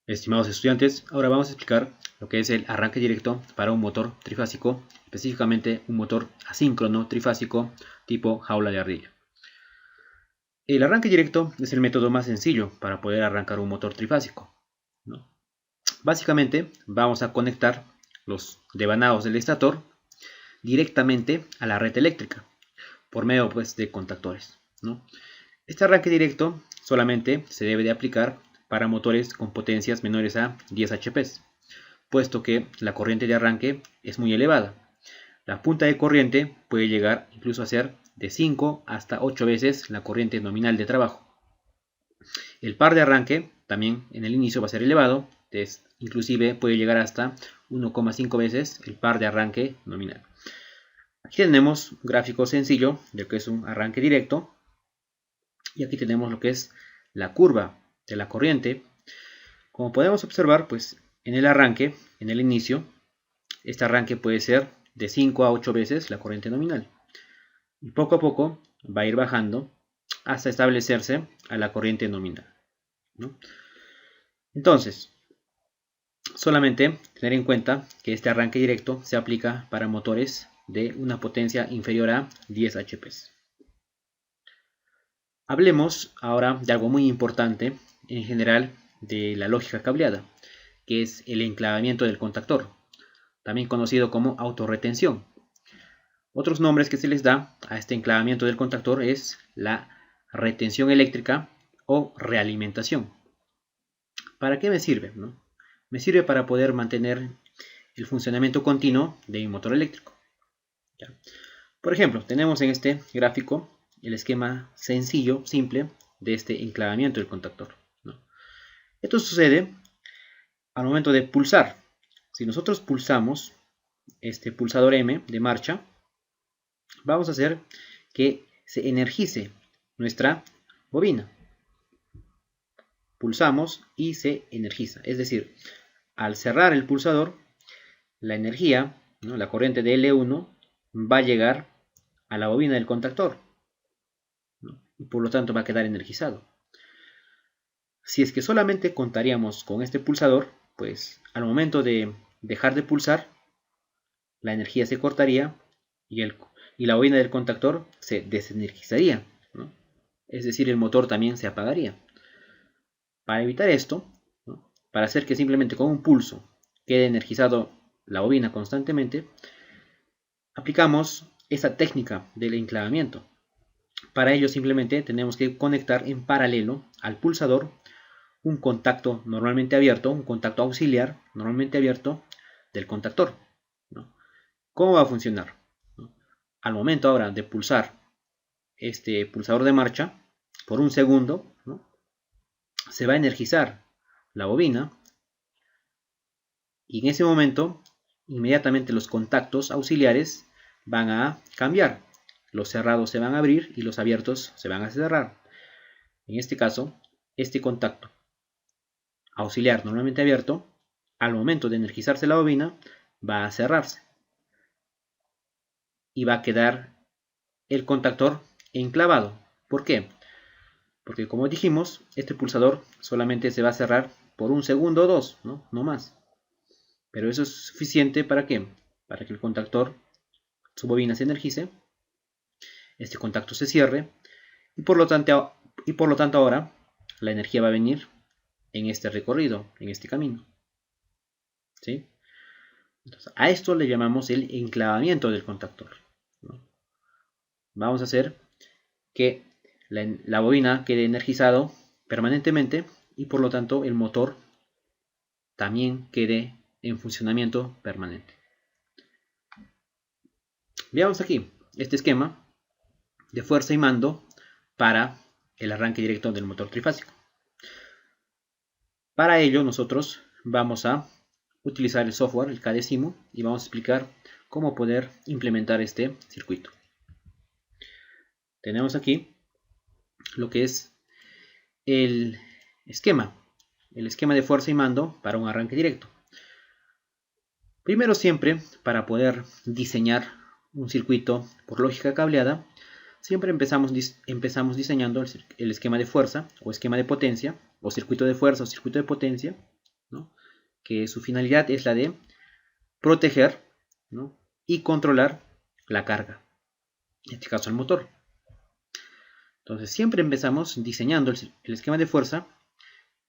Estimados estudiantes, ahora vamos a explicar lo que es el arranque directo para un motor trifásico, específicamente un motor asíncrono trifásico tipo jaula de ardilla. El arranque directo es el método más sencillo para poder arrancar un motor trifásico, ¿no? Básicamente vamos a conectar los devanados del estator directamente a la red eléctrica por medio de contactores, ¿no? Este arranque directo solamente se debe de aplicar para motores con potencias menores a 10 HP, puesto que la corriente de arranque es muy elevada. La punta de corriente puede llegar incluso a ser de 5 hasta 8 veces la corriente nominal de trabajo. El par de arranque también en el inicio va a ser elevado, inclusive puede llegar hasta 1,5 veces el par de arranque nominal. Aquí tenemos un gráfico sencillo de lo que es un arranque directo. Y aquí tenemos lo que es la curva de la corriente. Como podemos observar, pues en el arranque, en el inicio, este arranque puede ser de 5 a 8 veces la corriente nominal. Y poco a poco va a ir bajando hasta establecerse a la corriente nominal, ¿no? Entonces, solamente tener en cuenta que este arranque directo se aplica para motores de una potencia inferior a 10 HP. Hablemos ahora de algo muy importante en general de la lógica cableada, que es el enclavamiento del contactor, también conocido como autorretención. Otros nombres que se les da a este enclavamiento del contactor es la retención eléctrica o realimentación. ¿Para qué me sirve, no? Me sirve para poder mantener el funcionamiento continuo de un motor eléctrico. ¿Ya? Por ejemplo, tenemos en este gráfico el esquema sencillo, simple, de este enclavamiento del contactor, ¿no? Esto sucede al momento de pulsar. Si nosotros pulsamos este pulsador M de marcha, vamos a hacer que se energice nuestra bobina. Pulsamos y se energiza. Es decir, al cerrar el pulsador, la energía, ¿no?, la corriente de L1 va a llegar a la bobina del contactor, ¿no? Y por lo tanto va a quedar energizado. Si es que solamente contaríamos con este pulsador, pues al momento de dejar de pulsar, la energía se cortaría y la bobina del contactor se desenergizaría, ¿no? Es decir, el motor también se apagaría. Para evitar esto, ¿no?, para hacer que simplemente con un pulso quede energizado la bobina constantemente, aplicamos esta técnica del enclavamiento. Para ello simplemente tenemos que conectar en paralelo al pulsador un contacto normalmente abierto, un contacto auxiliar normalmente abierto del contactor, ¿no? ¿Cómo va a funcionar? Al momento ahora de pulsar este pulsador de marcha por un segundo, ¿no?, se va a energizar la bobina y en ese momento inmediatamente los contactos auxiliares van a cambiar. Los cerrados se van a abrir y los abiertos se van a cerrar. En este caso, este contacto auxiliar normalmente abierto, al momento de energizarse la bobina, va a cerrarse y va a quedar el contactor enclavado. ¿Por qué? Porque como dijimos, este pulsador solamente se va a cerrar por un segundo o dos, ¿no? No más. Pero eso es suficiente ¿para qué? Para que el contactor, su bobina se energice, este contacto se cierre y por lo tanto ahora la energía va a venir en este recorrido, en este camino, ¿sí? Entonces, a esto le llamamos el enclavamiento del contactor, ¿no? Vamos a hacer que la bobina quede energizado permanentemente y por lo tanto el motor también quede en funcionamiento permanente. Veamos aquí este esquema de fuerza y mando para el arranque directo del motor trifásico. Para ello nosotros vamos a utilizar el software, el KDSIMU, y vamos a explicar cómo poder implementar este circuito. Tenemos aquí lo que es el esquema de fuerza y mando para un arranque directo. Primero, siempre para poder diseñar un circuito por lógica cableada, siempre empezamos diseñando el esquema de fuerza o esquema de potencia, o circuito de fuerza o circuito de potencia, ¿no? Que su finalidad es la de proteger, ¿no? Y controlar la carga, en este caso el motor. Entonces siempre empezamos diseñando el esquema de fuerza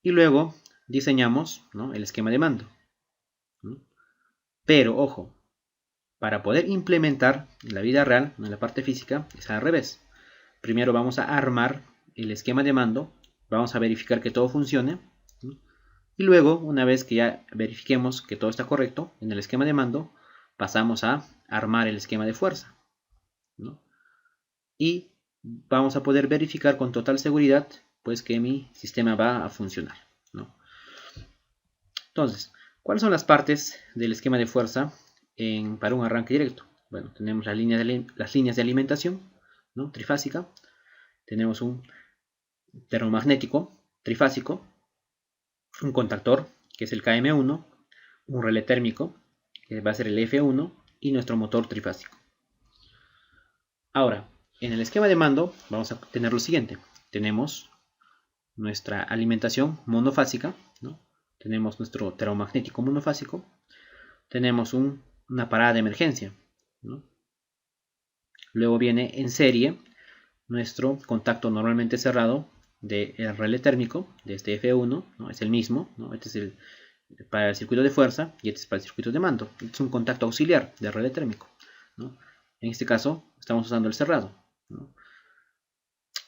y luego diseñamos, ¿no? El esquema de mando, ¿no? Pero ojo, para poder implementar en la vida real, en la parte física, es al revés. Primero vamos a armar el esquema de mando, vamos a verificar que todo funcione, ¿no? Y luego, una vez que ya verifiquemos que todo está correcto en el esquema de mando, pasamos a armar el esquema de fuerza, ¿no? Y vamos a poder verificar con total seguridad pues que mi sistema va a funcionar, ¿no? Entonces, ¿cuáles son las partes del esquema de fuerza para un arranque directo? Bueno, tenemos las líneas de alimentación, ¿no? Trifásica. Tenemos un termomagnético trifásico, un contactor, que es el KM1, un relé térmico, que va a ser el F1, y nuestro motor trifásico. Ahora, en el esquema de mando vamos a tener lo siguiente. Tenemos nuestra alimentación monofásica, ¿no? Tenemos nuestro termomagnético monofásico, tenemos una parada de emergencia, ¿no? Luego viene en serie nuestro contacto normalmente cerrado del relé térmico, de este F1, ¿no? Es el mismo, ¿no? Este es para el circuito de fuerza y este es para el circuito de mando. Este es un contacto auxiliar del relé térmico, ¿no? En este caso estamos usando el cerrado, ¿no?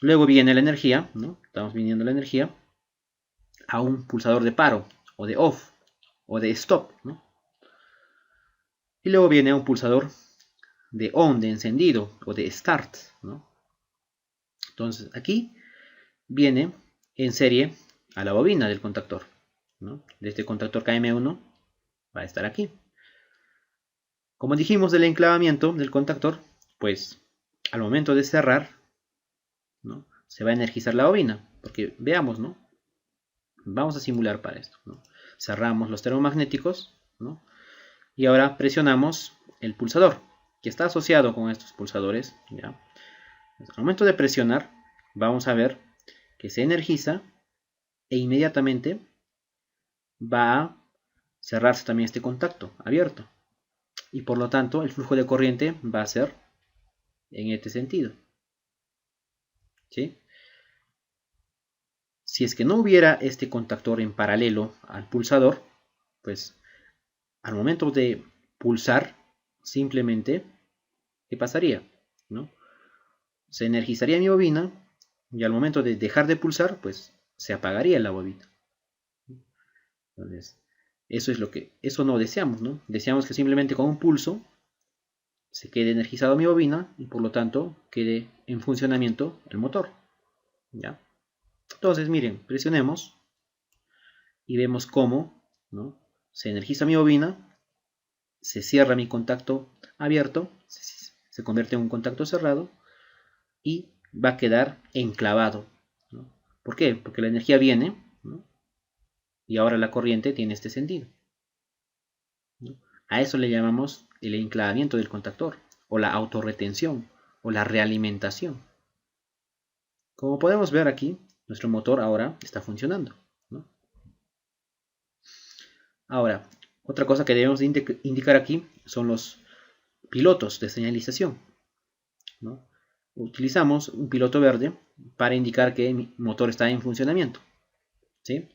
Luego viene la energía, ¿no? Estamos viniendo la energía a un pulsador de paro, o de off, o de stop, ¿no? Y luego viene a un pulsador de on, de encendido, o de start, ¿no? Entonces aquí viene en serie a la bobina del contactor, ¿no? De este contactor KM1 va a estar aquí. Como dijimos del enclavamiento del contactor, pues al momento de cerrar, ¿no? Se va a energizar la bobina, porque veamos, ¿no? Vamos a simular para esto, ¿no? Cerramos los termomagnéticos, ¿no? Y ahora presionamos el pulsador, que está asociado con estos pulsadores, ¿ya? Al momento de presionar, vamos a ver que se energiza e inmediatamente va a cerrarse también este contacto abierto. Y por lo tanto, el flujo de corriente va a ser en este sentido, ¿sí? Si es que no hubiera este contactor en paralelo al pulsador, pues al momento de pulsar, simplemente, ¿qué pasaría? ¿No? Se energizaría mi bobina y al momento de dejar de pulsar, pues se apagaría la bobina. Entonces, eso no deseamos, ¿no? Deseamos que simplemente con un pulso se quede energizado mi bobina y por lo tanto quede en funcionamiento el motor, ¿ya? Entonces, miren, presionemos y vemos cómo, ¿no? Se energiza mi bobina, se cierra mi contacto abierto, se convierte en un contacto cerrado y va a quedar enclavado, ¿no? ¿Por qué? Porque la energía viene, ¿no? Y ahora la corriente tiene este sentido, ¿no? A eso le llamamos el enclavamiento del contactor, o la autorretención, o la realimentación. Como podemos ver aquí, nuestro motor ahora está funcionando, ¿no? Ahora, otra cosa que debemos indicar aquí son los pilotos de señalización, ¿no? Utilizamos un piloto verde para indicar que mi motor está en funcionamiento, ¿sí?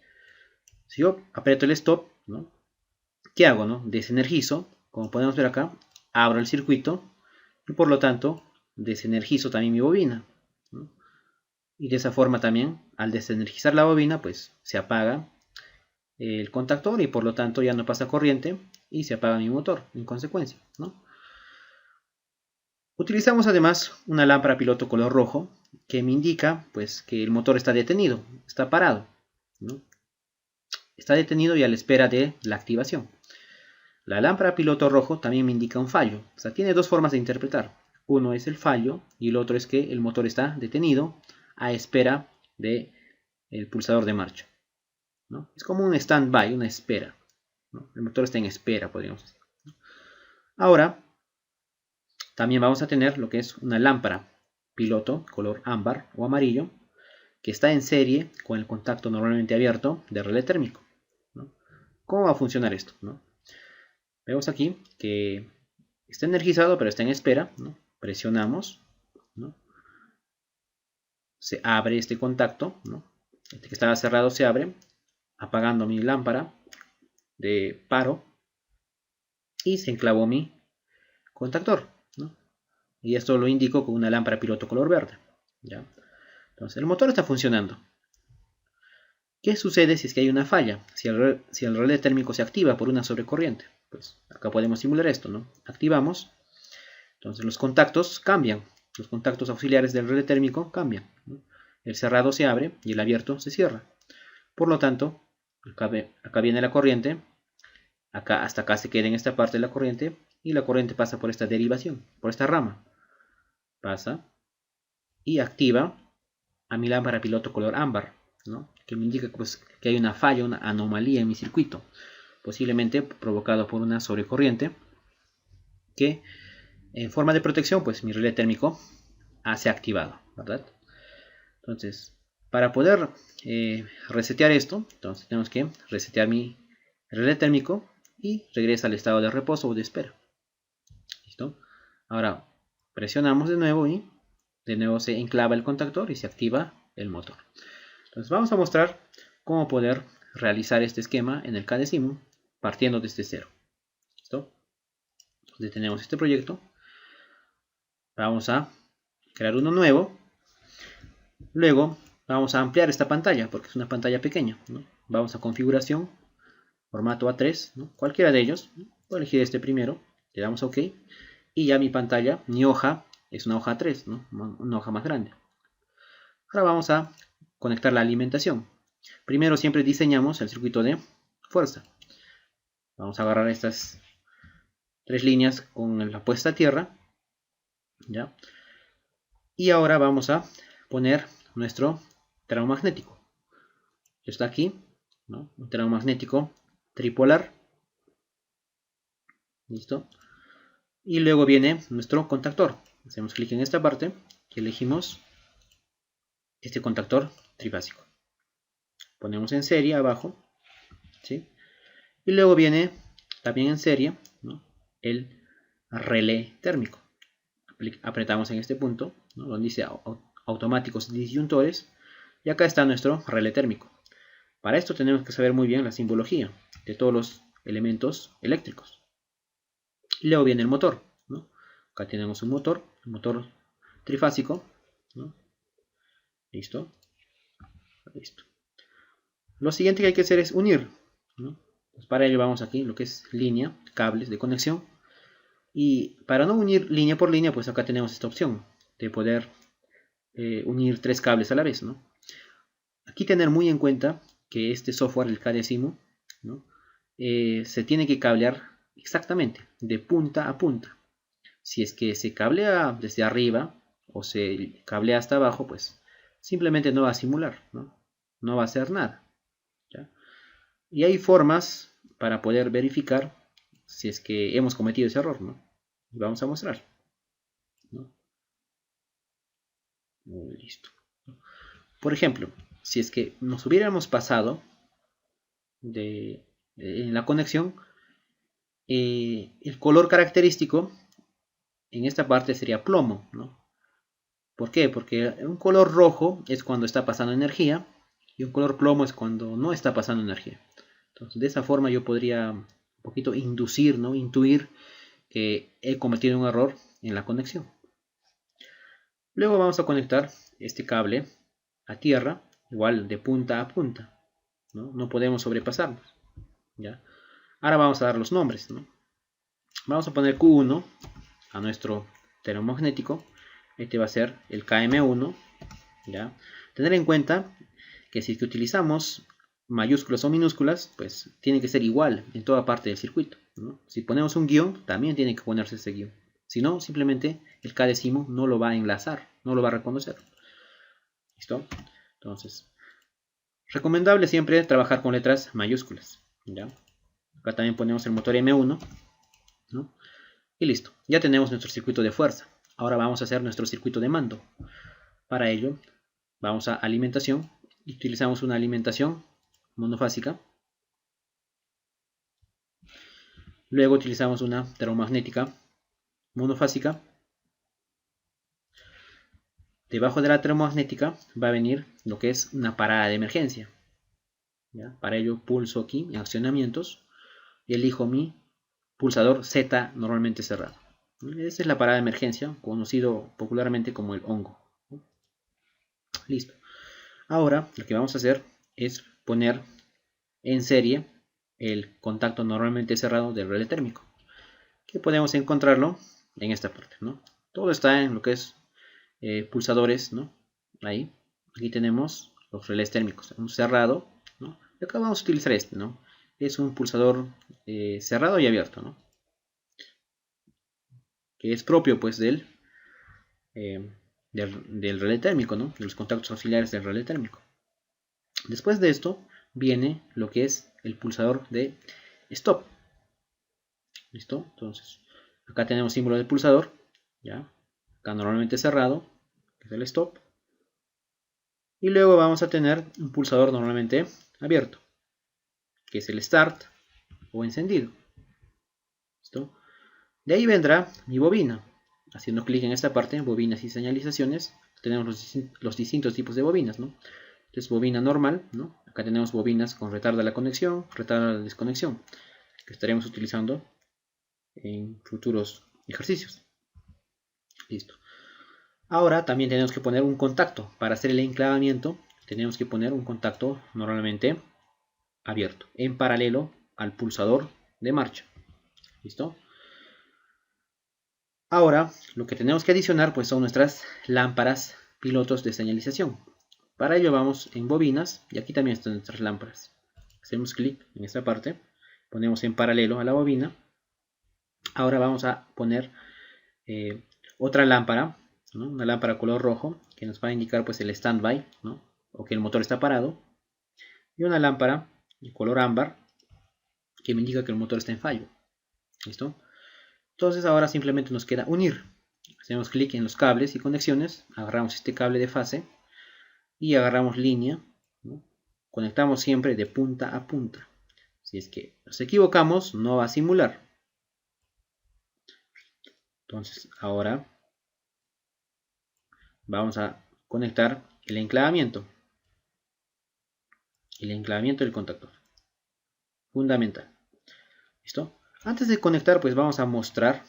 Si yo aprieto el stop, ¿no? ¿Qué hago, no? Desenergizo, como podemos ver acá, abro el circuito y por lo tanto desenergizo también mi bobina, ¿no? Y de esa forma también, al desenergizar la bobina, pues se apaga el contactor y por lo tanto ya no pasa corriente y se apaga mi motor en consecuencia, ¿no? Utilizamos además una lámpara piloto color rojo que me indica pues que el motor está detenido, está parado, ¿no? Está detenido y a la espera de la activación. La lámpara piloto rojo también me indica un fallo, o sea, tiene dos formas de interpretar. Uno es el fallo y el otro es que el motor está detenido a espera del pulsador de marcha, ¿no? Es como un stand-by, una espera, ¿no? El motor está en espera, podríamos decir. Ahora, también vamos a tener lo que es una lámpara piloto color ámbar o amarillo que está en serie con el contacto normalmente abierto de relé térmico, ¿no? ¿Cómo va a funcionar esto, ¿no? Vemos aquí que está energizado, pero está en espera, ¿no? Presionamos, ¿no? Se abre este contacto, ¿no? Este que estaba cerrado se abre, apagando mi lámpara de paro y se enclavó mi contactor, ¿no? Y esto lo indico con una lámpara piloto color verde, ¿ya? Entonces el motor está funcionando. ¿Qué sucede si es que hay una falla? Si el relé térmico se activa por una sobrecorriente. Pues acá podemos simular esto, ¿no? Activamos, entonces los contactos cambian. Los contactos auxiliares del relé térmico cambian, ¿no? El cerrado se abre y el abierto se cierra. Por lo tanto, acá viene la corriente, hasta acá se queda en esta parte de la corriente y la corriente pasa por esta derivación, por esta rama. Pasa y activa a mi lámpara piloto color ámbar, ¿no? Que me indica pues, que hay una falla, una anomalía en mi circuito, posiblemente provocado por una sobrecorriente que en forma de protección pues mi relé térmico se ha activado, ¿verdad? Entonces, para poder resetear esto, entonces tenemos que resetear mi relé térmico y regresa al estado de reposo o de espera. ¿Listo? Ahora presionamos de nuevo y de nuevo se enclava el contactor y se activa el motor. Entonces vamos a mostrar cómo poder realizar este esquema en el CADESIMU partiendo desde cero. ¿Listo? Detenemos este proyecto. Vamos a crear uno nuevo. Luego vamos a ampliar esta pantalla porque es una pantalla pequeña, ¿no? Vamos a configuración, formato A3, ¿no? Cualquiera de ellos. Voy a elegir este primero. Le damos OK. Y ya mi pantalla, mi hoja, es una hoja 3, ¿no? Una hoja más grande. Ahora vamos a conectar la alimentación. Primero siempre diseñamos el circuito de fuerza. Vamos a agarrar estas 3 líneas con la puesta a tierra, ¿ya? Y ahora vamos a poner nuestro termomagnético. Está aquí, ¿no? Un termomagnético tripolar. ¿Listo? Y luego viene nuestro contactor. Hacemos clic en esta parte y elegimos este contactor trifásico. Ponemos en serie abajo, ¿sí? Y luego viene también en serie, ¿no? El relé térmico. Apretamos en este punto, ¿no? Donde dice automáticos disyuntores, y acá está nuestro relé térmico. Para esto tenemos que saber muy bien la simbología de todos los elementos eléctricos. Y luego viene el motor, ¿no? Acá tenemos un motor trifásico, ¿no? Listo. Listo. Lo siguiente que hay que hacer es unir, ¿no? Pues para ello vamos aquí, lo que es línea, cables de conexión. Y para no unir línea por línea, pues acá tenemos esta opción de poder unir 3 cables a la vez, ¿no? Aquí tener muy en cuenta que este software, el CADESIMU, ¿no? Se tiene que cablear exactamente de punta a punta. Si es que se cablea desde arriba o se cablea hasta abajo, pues simplemente no va a simular, ¿no? No va a hacer nada, ¿ya? Y hay formas para poder verificar si es que hemos cometido ese error, ¿no? Y vamos a mostrar, ¿no? Listo. Por ejemplo, si es que nos hubiéramos pasado en la conexión, el color característico en esta parte sería plomo, ¿no? ¿Por qué? Porque un color rojo es cuando está pasando energía y un color plomo es cuando no está pasando energía. Entonces, de esa forma yo podría un poquito inducir, ¿no? Intuir que he cometido un error en la conexión. Luego vamos a conectar este cable a tierra, igual de punta a punta, ¿no? No podemos sobrepasarnos, ¿ya? Ahora vamos a dar los nombres, ¿no? Vamos a poner Q1 a nuestro termomagnético. Este va a ser el KM1, ¿ya? Tener en cuenta que si utilizamos mayúsculas o minúsculas, pues tiene que ser igual en toda parte del circuito, ¿no? Si ponemos un guión, también tiene que ponerse ese guión. Si no, simplemente el CADESIMU no lo va a enlazar, no lo va a reconocer. ¿Listo? Entonces, recomendable siempre trabajar con letras mayúsculas, ¿ya? Acá también ponemos el motor M1, ¿no? Y listo, ya tenemos nuestro circuito de fuerza. Ahora vamos a hacer nuestro circuito de mando. Para ello, vamos a alimentación y utilizamos una alimentación monofásica. Luego utilizamos una termomagnética monofásica. Debajo de la termomagnética va a venir lo que es una parada de emergencia. ¿Ya? Para ello pulso aquí en accionamientos y elijo mi pulsador Z normalmente cerrado. Esta es la parada de emergencia, conocido popularmente como el hongo. Listo. Ahora lo que vamos a hacer es poner en serie el contacto normalmente cerrado del relé térmico, que podemos encontrarlo en esta parte, ¿no? Todo está en lo que es pulsadores, ¿no? Ahí. Aquí tenemos los relés térmicos, un cerrado, ¿no? Y acá vamos a utilizar este, ¿no? Es un pulsador cerrado y abierto, ¿no? Que es propio, pues, del relé térmico, ¿no? De los contactos auxiliares del relé térmico. Después de esto viene lo que es el pulsador de stop. ¿Listo? Entonces, acá tenemos símbolo del pulsador, ¿ya? Acá normalmente cerrado, que es el stop. Y luego vamos a tener un pulsador normalmente abierto, que es el start o encendido. ¿Listo? De ahí vendrá mi bobina. Haciendo clic en esta parte, bobinas y señalizaciones, tenemos los distintos tipos de bobinas, ¿no? Entonces, bobina normal, ¿no? Acá tenemos bobinas con retardo a la conexión, retardo a la desconexión, que estaremos utilizando en futuros ejercicios. Listo. Ahora también tenemos que poner un contacto. Para hacer el enclavamiento, tenemos que poner un contacto normalmente abierto, en paralelo al pulsador de marcha. ¿Listo? Ahora, lo que tenemos que adicionar pues son nuestras lámparas pilotos de señalización. Para ello vamos en bobinas y aquí también están nuestras lámparas. Hacemos clic en esta parte, ponemos en paralelo a la bobina. Ahora vamos a poner otra lámpara, ¿no? Una lámpara color rojo que nos va a indicar pues el standby, ¿no? O que el motor está parado. Y una lámpara de color ámbar que me indica que el motor está en fallo. ¿Listo? Entonces ahora simplemente nos queda unir. Hacemos clic en los cables y conexiones, agarramos este cable de fase y agarramos línea, ¿no? Conectamos siempre de punta a punta. Si es que nos equivocamos, no va a simular. Entonces ahora vamos a conectar el enclavamiento del contactor. Fundamental. ¿Listo? Antes de conectar, pues vamos a mostrar,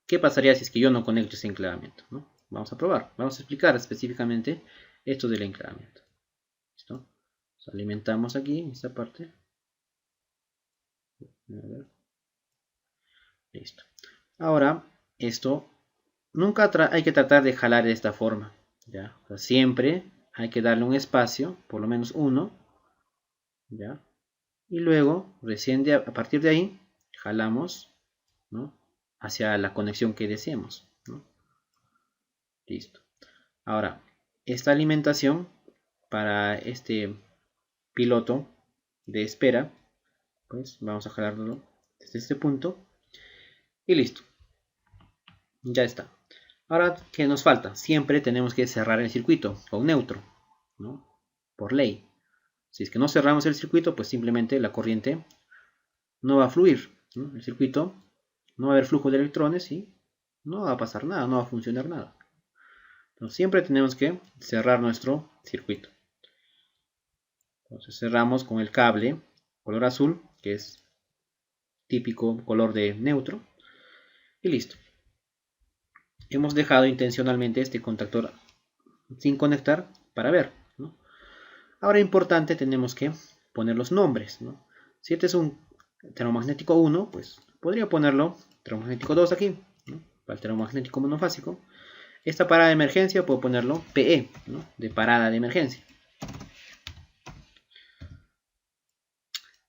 qué pasaría si es que yo no conecto ese enclavamiento, ¿no? Vamos a probar, vamos a explicar específicamente esto del enclavamiento. ¿Listo? Entonces, alimentamos aquí, en esta parte. Listo. Ahora, esto, nunca hay que tratar de jalar de esta forma, ¿ya? O sea, siempre hay que darle un espacio, por lo menos uno, ¿ya? Y luego, recién a partir de ahí, jalamos, ¿no? Hacia la conexión que deseemos, ¿no? Listo. Ahora, esta alimentación para este piloto de espera, pues vamos a jalarlo desde este punto y listo. Ya está. Ahora, ¿qué nos falta? Siempre tenemos que cerrar el circuito con neutro, ¿no? Por ley. Si es que no cerramos el circuito, pues simplemente la corriente no va a fluir, ¿no? El circuito no va a haber flujo de electrones y no va a pasar nada, no va a funcionar nada. Entonces, siempre tenemos que cerrar nuestro circuito. Entonces cerramos con el cable color azul, que es típico color de neutro, y listo. Hemos dejado intencionalmente este contactor sin conectar para ver, ¿no? Ahora importante, tenemos que poner los nombres, ¿no? Si este es un termomagnético 1, pues podría ponerlo termomagnético 2 aquí, ¿no? Para el termomagnético monofásico. Esta parada de emergencia puedo ponerlo PE, ¿no? De parada de emergencia.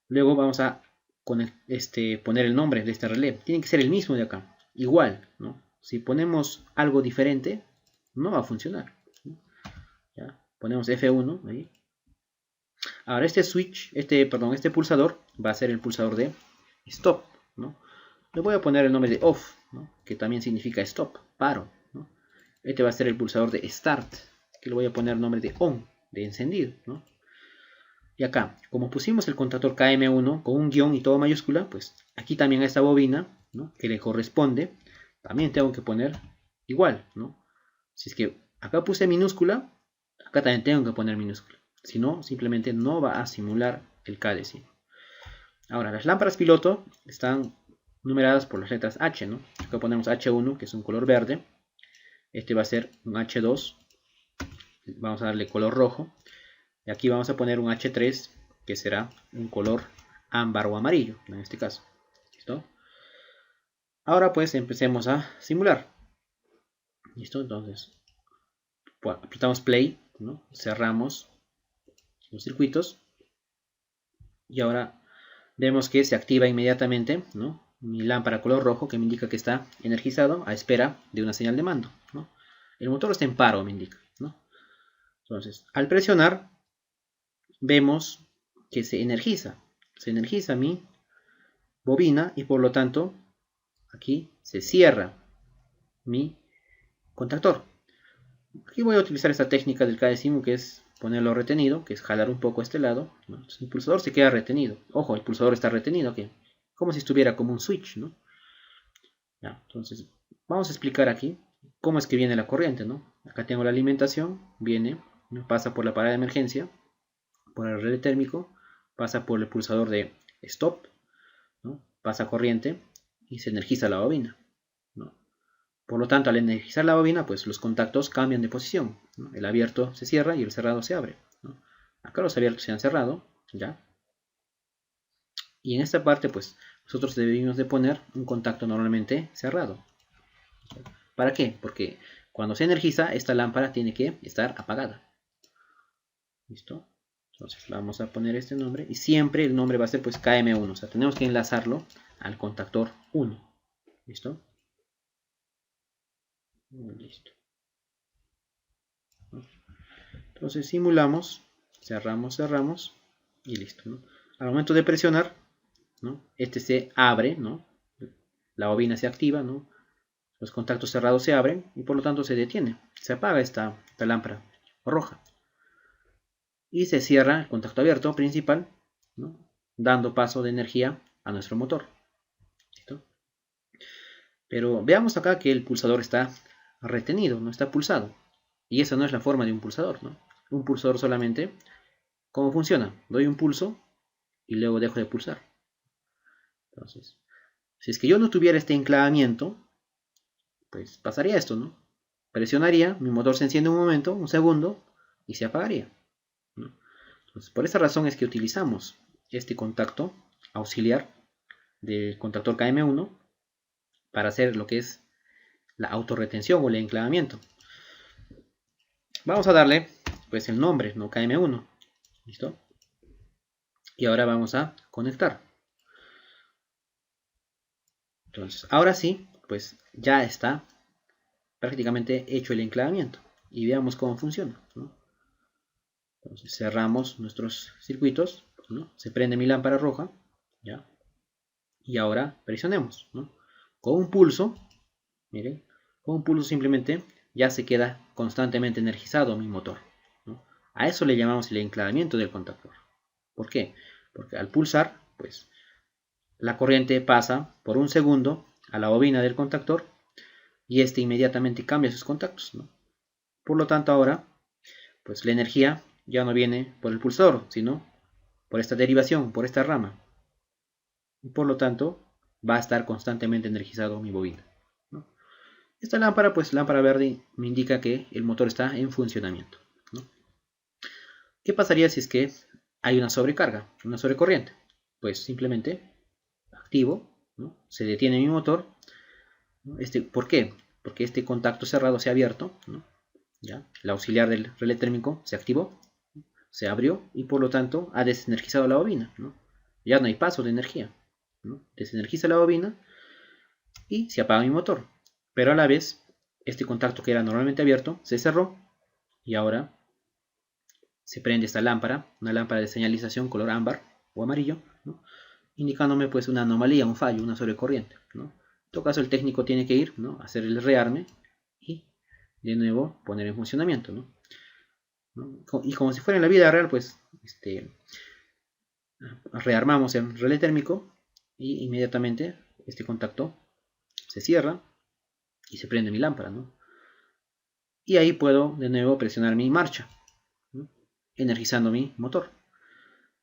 Luego vamos a poner el nombre de este relé. Tiene que ser el mismo de acá, igual, ¿no? Si ponemos algo diferente, no va a funcionar, ¿no? ¿Ya? Ponemos F1 ahí. Ahora este switch, este pulsador va a ser el pulsador de stop, ¿no? Le voy a poner el nombre de off, ¿no? Que también significa stop, paro, ¿no? Este va a ser el pulsador de start, que le voy a poner el nombre de on, de encendido, ¿no? Y acá, como pusimos el contactor KM1 con un guión y todo mayúscula, pues aquí también a esta bobina, ¿no?, que le corresponde, también tengo que poner igual, ¿no? Si es que acá puse minúscula, acá también tengo que poner minúscula. Si no, simplemente no va a simular el KD5. Ahora, las lámparas piloto están numeradas por las letras H, ¿no? Acá ponemos H1, que es un color verde. Este va a ser un H2. Vamos a darle color rojo. Y aquí vamos a poner un H3, que será un color ámbar o amarillo, en este caso. ¿Listo? Ahora pues empecemos a simular. ¿Listo? Entonces, pues, apretamos play, ¿no? Cerramos los circuitos. Y ahora vemos que se activa inmediatamente, ¿no?, mi lámpara color rojo, que me indica que está energizado a espera de una señal de mando, ¿no? El motor está en paro, me indica, ¿no? Entonces, al presionar, vemos que se energiza mi bobina y por lo tanto aquí se cierra mi contactor. Aquí voy a utilizar esta técnica del KD5, que es ponerlo retenido, que es jalar un poco a este lado, ¿no? Entonces, el pulsador se queda retenido. Ojo, el pulsador está retenido, que como si estuviera como un switch, ¿no? Ya, entonces, vamos a explicar aquí cómo es que viene la corriente, ¿no? Acá tengo la alimentación, viene, ¿no?, pasa por la parada de emergencia, por el relé térmico, pasa por el pulsador de stop, ¿no?, pasa corriente y se energiza la bobina, ¿no? Por lo tanto, al energizar la bobina, pues los contactos cambian de posición, ¿no? El abierto se cierra y el cerrado se abre, ¿no? Acá los abiertos se han cerrado, ¿ya? Y en esta parte, pues, nosotros debemos de poner un contacto normalmente cerrado. ¿Para qué? Porque cuando se energiza, esta lámpara tiene que estar apagada. ¿Listo? Entonces vamos a poner este nombre y siempre el nombre va a ser pues KM1. O sea, tenemos que enlazarlo al contactor 1. ¿Listo? Listo. Entonces simulamos, cerramos y listo, ¿no? Al momento de presionar, ¿no?, este se abre, ¿no?, la bobina se activa, ¿no?, los contactos cerrados se abren y por lo tanto se detiene, se apaga esta lámpara roja y se cierra el contacto abierto principal, ¿no?, dando paso de energía a nuestro motor. ¿Listo? Pero veamos acá que el pulsador está retenido, no está pulsado. Y esa no es la forma de un pulsador, ¿no? Un pulsador solamente, ¿cómo funciona? Doy un pulso y luego dejo de pulsar. Entonces, si es que yo no tuviera este enclavamiento, pues pasaría esto, ¿no? Presionaría, mi motor se enciende un momento, un segundo, y se apagaría, ¿no? Entonces, por esa razón es que utilizamos este contacto auxiliar del contactor KM1 para hacer lo que es la autorretención o el enclavamiento. Vamos a darle pues el nombre, ¿no?, KM1. ¿Listo? Y ahora vamos a conectar. Entonces, ahora sí, pues ya está prácticamente hecho el enclavamiento. Y veamos cómo funciona, ¿no? Entonces cerramos nuestros circuitos, ¿no? Se prende mi lámpara roja, ¿ya? Y ahora presionemos, ¿no? Con un pulso, miren, con un pulso simplemente ya se queda constantemente energizado mi motor, ¿no? A eso le llamamos el enclavamiento del contactor. ¿Por qué? Porque al pulsar, pues la corriente pasa por un segundo a la bobina del contactor y este inmediatamente cambia sus contactos, ¿no? Por lo tanto, ahora, pues la energía ya no viene por el pulsador, sino por esta derivación, por esta rama. Y por lo tanto, va a estar constantemente energizado mi bobina, ¿no? Esta lámpara, pues lámpara verde, me indica que el motor está en funcionamiento, ¿no? ¿Qué pasaría si es que hay una sobrecarga, una sobrecorriente? Pues simplemente activo, ¿no?, se detiene mi motor, ¿no? ¿Por qué? Porque este contacto cerrado se ha abierto, ¿no? ¿Ya? El auxiliar del relé térmico se activó, se abrió y por lo tanto ha desenergizado la bobina, ¿no? Ya no hay paso de energía, ¿no? Desenergiza la bobina y se apaga mi motor. Pero a la vez, este contacto que era normalmente abierto se cerró y ahora se prende esta lámpara, una lámpara de señalización color ámbar o amarillo, ¿no?, indicándome pues una anomalía, un fallo, una sobrecorriente, ¿no? En todo caso el técnico tiene que ir, ¿no?, a hacer el rearme y de nuevo poner en funcionamiento, ¿no? ¿no? Y como si fuera en la vida real, pues rearmamos el relé térmico y inmediatamente este contacto se cierra y se prende mi lámpara, ¿no? Y ahí puedo de nuevo presionar mi marcha, ¿no? Energizando mi motor.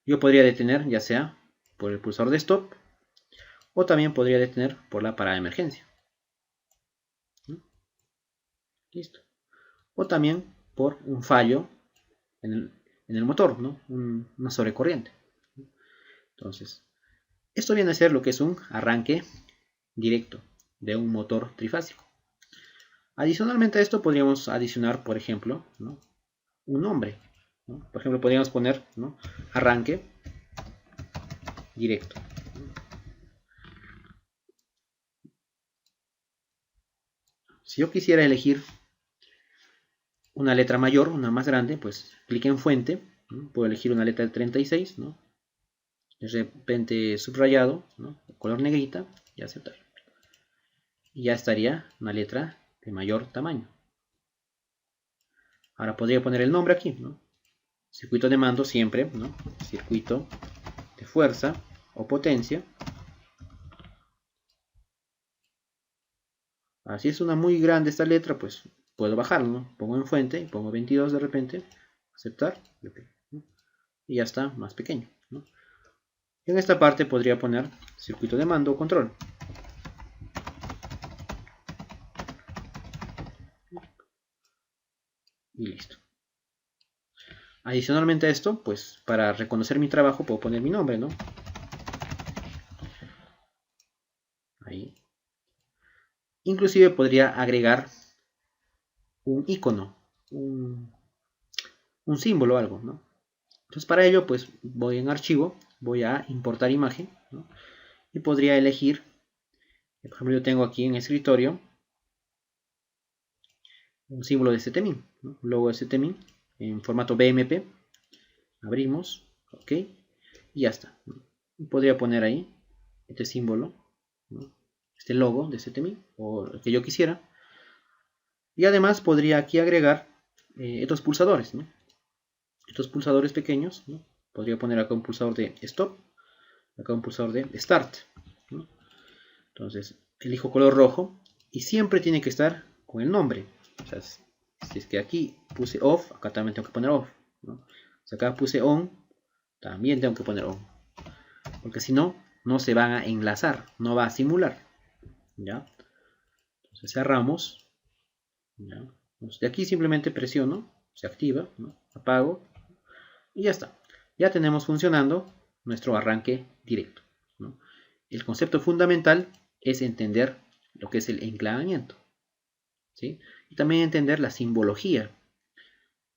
Yo podría detener ya sea por el pulsador de stop o también podría detener por la parada de emergencia, ¿no? Listo. O también por un fallo en el motor, ¿no? Una sobrecorriente. Entonces, esto viene a ser lo que es un arranque directo de un motor trifásico. Adicionalmente a esto podríamos adicionar, por ejemplo, ¿no? Un nombre, ¿no? Por ejemplo, podríamos poner, ¿no? Arranque directo. Si yo quisiera elegir una letra mayor, una más grande, pues clic en fuente, ¿no? Puedo elegir una letra de 36, ¿no? De repente subrayado, ¿no? Color negrita y aceptar. Y ya estaría una letra de mayor tamaño. Ahora podría poner el nombre aquí, ¿no? Circuito de mando siempre, ¿no? Circuito de fuerza o potencia. Así es una muy grande esta letra, pues puedo bajarlo, ¿no? Pongo en fuente y pongo 22 de repente, aceptar, ¿no? Y ya está más pequeño, ¿no? En esta parte podría poner circuito de mando o control. Y listo. Adicionalmente a esto, pues para reconocer mi trabajo puedo poner mi nombre, ¿no? Ahí. Inclusive podría agregar un icono, un símbolo o algo, ¿no? Entonces para ello, pues voy en archivo, voy a importar imagen, ¿no? Y podría elegir, por ejemplo, yo tengo aquí en escritorio un símbolo de STMIN, ¿no? Logo de STMIN en formato BMP. Abrimos, ok, y ya está, ¿no? Podría poner ahí este símbolo, ¿no? Este logo de STMIN o el que yo quisiera. Y además podría aquí agregar estos pulsadores, ¿no? Estos pulsadores pequeños, ¿no? Podría poner acá un pulsador de stop, acá un pulsador de start, ¿no? Entonces elijo color rojo y siempre tiene que estar con el nombre. O sea, si es que aquí puse off, acá también tengo que poner off, ¿no? Si acá puse on, también tengo que poner on, porque si no, no se van a enlazar, no va a simular, ¿ya? Entonces cerramos, ¿ya? Entonces, de aquí simplemente presiono, se activa, ¿no? Apago y ya está. Ya tenemos funcionando nuestro arranque directo, ¿no? El concepto fundamental es entender lo que es el enclavamiento, ¿sí? Y también entender la simbología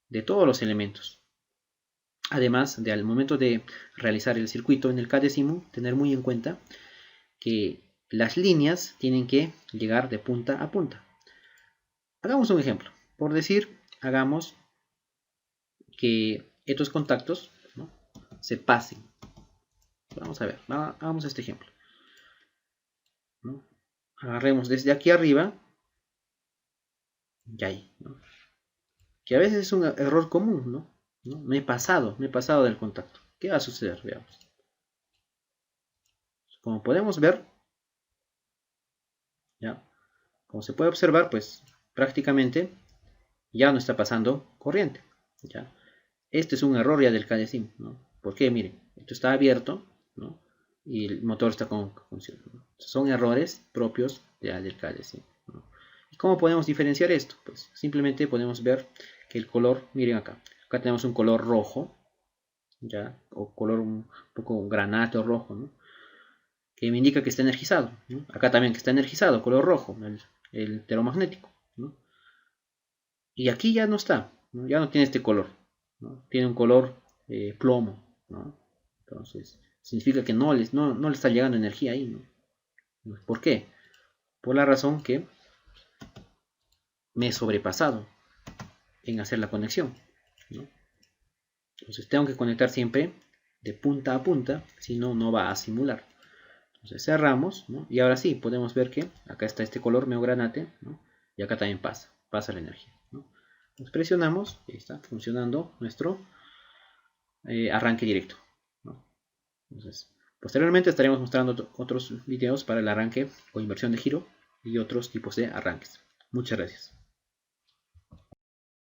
de todos los elementos. Además de al momento de realizar el circuito en el K-décimo, tener muy en cuenta que las líneas tienen que llegar de punta a punta. Hagamos un ejemplo. Por decir, hagamos que estos contactos, ¿no?, se pasen. Vamos a ver, hagamos este ejemplo, ¿no? Agarremos desde aquí arriba y ahí, ¿no? Que a veces es un error común, ¿no? Me he pasado del contacto. ¿Qué va a suceder? Veamos. Como podemos ver, ¿ya? Como se puede observar, pues prácticamente ya no está pasando corriente, ¿ya? Este es un error ya del K-décimo, ¿no? ¿Por qué? Miren, esto está abierto, ¿no? Y el motor está con función, ¿no? Son errores propios del K-décimo, ¿no? ¿Y cómo podemos diferenciar esto? Pues simplemente podemos ver que el color, miren acá tenemos un color rojo, ¿ya? O color un poco granate o rojo, ¿no? Que me indica que está energizado, ¿no? Acá también que está energizado, color rojo, el ferromagnético, ¿no? Y aquí ya no está, ¿no? Ya no tiene este color, ¿no? Tiene un color plomo, ¿no? Entonces significa que no le está llegando energía ahí, ¿no? ¿Por qué? Por la razón que me he sobrepasado en hacer la conexión, ¿no? Entonces tengo que conectar siempre de punta a punta, si no, no va a simular. Entonces cerramos, ¿no? Y ahora sí, podemos ver que acá está este color neogranate, ¿no? Y acá también pasa la energía, ¿no? Nos presionamos y ahí está funcionando nuestro arranque directo, ¿no? Entonces, posteriormente estaremos mostrando otros videos para el arranque o inversión de giro y otros tipos de arranques. Muchas gracias.